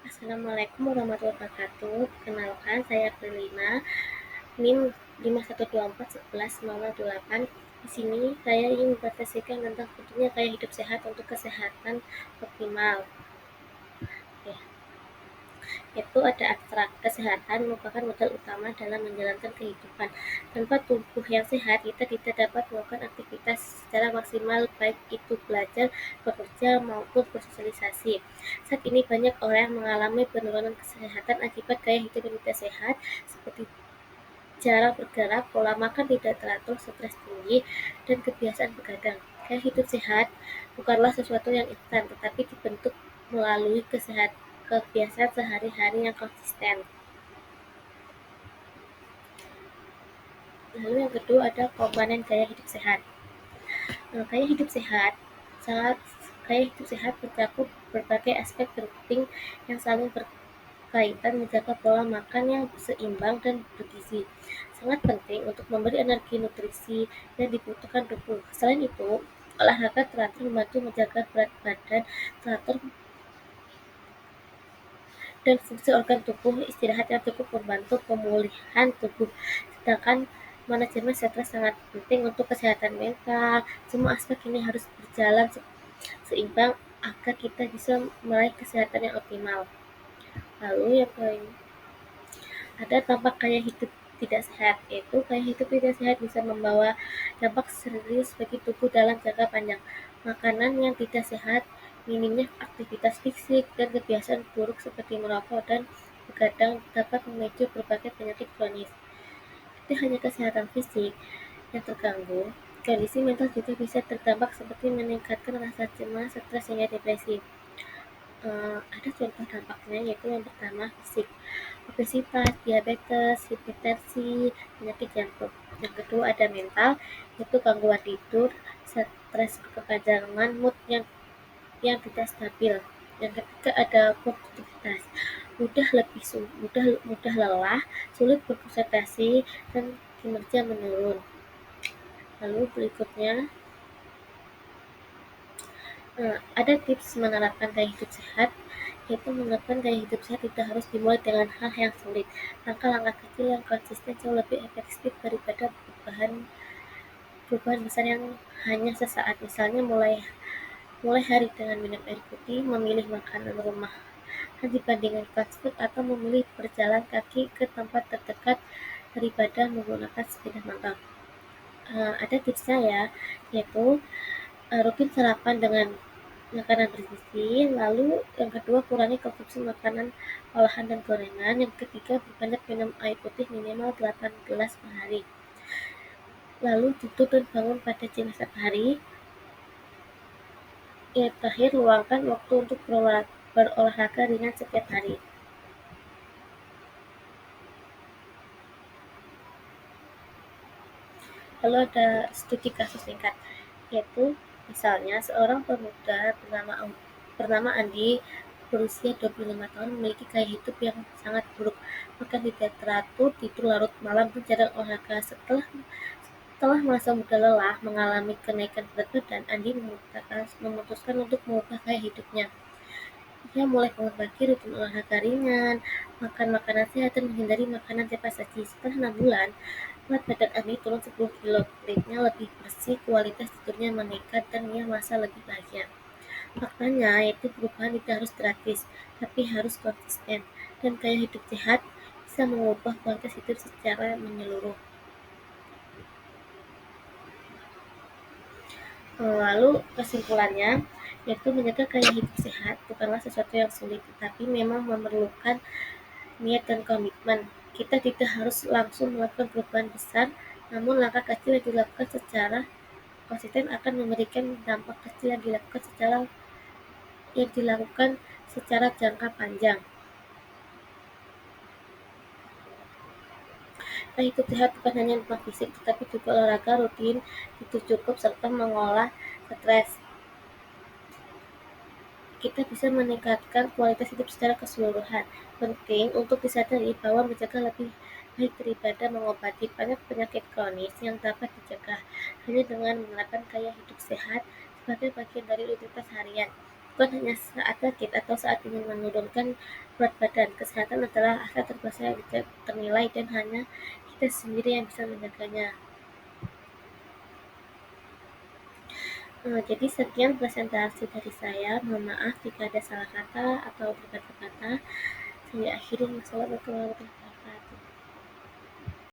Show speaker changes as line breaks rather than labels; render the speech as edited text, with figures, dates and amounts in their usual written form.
Assalamualaikum warahmatullahi wabarakatuh. Perkenalkan, saya Prilina, NIM 5124110008. Di sini saya ingin mempresentasikan tentang pentingnya gaya hidup sehat untuk kesehatan optimal. Ya, yaitu ada abstrak. Kesehatan merupakan modal utama dalam menjalankan kehidupan. Tanpa tubuh yang sehat, kita tidak dapat melakukan aktivitas secara maksimal, baik itu belajar, bekerja, maupun bersosialisasi. Saat ini banyak orang yang mengalami penurunan kesehatan akibat gaya hidup yang tidak sehat, seperti jarang bergerak, pola makan tidak teratur, stres tinggi, dan kebiasaan begadang. Gaya hidup sehat bukanlah sesuatu yang instan, tetapi dibentuk melalui kebiasaan sehari-hari yang konsisten. Lalu yang kedua ada komponen gaya hidup sehat. Gaya hidup sehat sangat Gaya hidup sehat mencakup berbagai aspek penting yang saling berkaitan, menjaga pola makan yang seimbang dan bergizi. Sangat penting untuk memberi energi nutrisi yang dibutuhkan tubuh. Selain itu, olahraga teratur membantu menjaga berat badan teratur dan fungsi organ tubuh. Istirahat yang cukup membantu pemulihan tubuh. Sedangkan manajemen stres sangat penting untuk kesehatan mental. Semua aspek ini harus berjalan seimbang agar kita bisa meraih kesehatan yang optimal. Lalu yang paling ada dampak gaya hidup tidak sehat, yaitu gaya hidup tidak sehat bisa membawa dampak serius bagi tubuh dalam jangka panjang. Makanan yang tidak sehat, minimnya aktivitas fisik, dan kebiasaan buruk seperti merokok dan begadang dapat memicu berbagai penyakit kronis. Tidak hanya kesehatan fisik yang terganggu, kondisi mental juga bisa terdampak seperti meningkatkan rasa cemas, stres, hingga depresi. Ada contoh dampaknya, yaitu yang pertama fisik, obesitas, diabetes, hipertensi, penyakit jantung. Yang kedua ada mental, yaitu gangguan tidur, stres berkepanjangan, mood yang tidak stabil. Yang ketiga ada produktivitas, mudah lelah, sulit berkonsentrasi, dan kinerja menurun. Lalu berikutnya ada tips menerapkan gaya hidup sehat, yaitu menerapkan gaya hidup sehat tidak harus dimulai dengan hal yang sulit. Langkah-langkah kecil yang konsisten jauh lebih efektif daripada perubahan besar yang hanya sesaat. Misalnya mulai hari dengan minum air putih, memilih makanan rumahan dibandingkan fast food, atau memilih berjalan kaki ke tempat terdekat daripada menggunakan sepeda motor. Ada tipsnya ya, yaitu rutin sarapan dengan makanan bergizi. Lalu yang kedua, kurangi konsumsi makanan olahan dan gorengan. Yang ketiga, perbanyak minum air putih minimal 8 gelas per hari. Lalu tidur dan bangun pada jam setiap hari. Yang terakhir, luangkan waktu untuk berolahraga ringan setiap hari. Lalu ada studi kasus singkat, yaitu misalnya seorang pemuda bernama Andi, berusia 25 tahun, memiliki gaya hidup yang sangat buruk, makan tidak teratur, tidur larut malam, dan jarang olahraga. Setelah merasa mudah lelah, mengalami kenaikan berat badan, Andi memutuskan untuk mengubah gaya hidupnya. Ia mulai bangun pagi, rutin olahraga ringan, makan makanan sehat, dan menghindari makanan cepat saji. Setelah 6 bulan, berat badan Andi turun 10 kilo, kulitnya lebih bersih, kualitas tidurnya meningkat, dan ia merasa lebih bahagia. Faktanya, yaitu perubahan tidak harus drastis, tapi harus konsisten, dan gaya hidup sehat bisa mengubah kualitas hidup secara menyeluruh. Lalu kesimpulannya, yaitu menjaga gaya hidup sehat bukanlah sesuatu yang sulit, tetapi memang memerlukan niat dan komitmen. Kita tidak harus langsung melakukan perubahan besar, namun langkah kecil yang dilakukan secara konsisten akan memberikan dampak kecil yang dilakukan secara jangka panjang. Gaya hidup sehat bukan hanya tentang fisik, tetapi juga olahraga rutin, tidur cukup, serta mengolah stres. Kita bisa meningkatkan kualitas hidup secara keseluruhan. Penting untuk disadari bahwa menjaga lebih baik daripada mengobati. Banyak penyakit kronis yang dapat dicegah hanya dengan menerapkan gaya hidup sehat sebagai bagian dari rutinitas harian. bukan hanya saat sakit atau saat ingin menurunkan berat badan. Kesehatan adalah aset terbesar yang tidak ternilai dan hanya kita sendiri yang bisa menjaganya. Jadi sekian presentasi dari saya. Mohon maaf jika ada salah kata atau berkata-kata. Saya akhiri. Wassalamualaikum warahmatullahi wabarakatuh.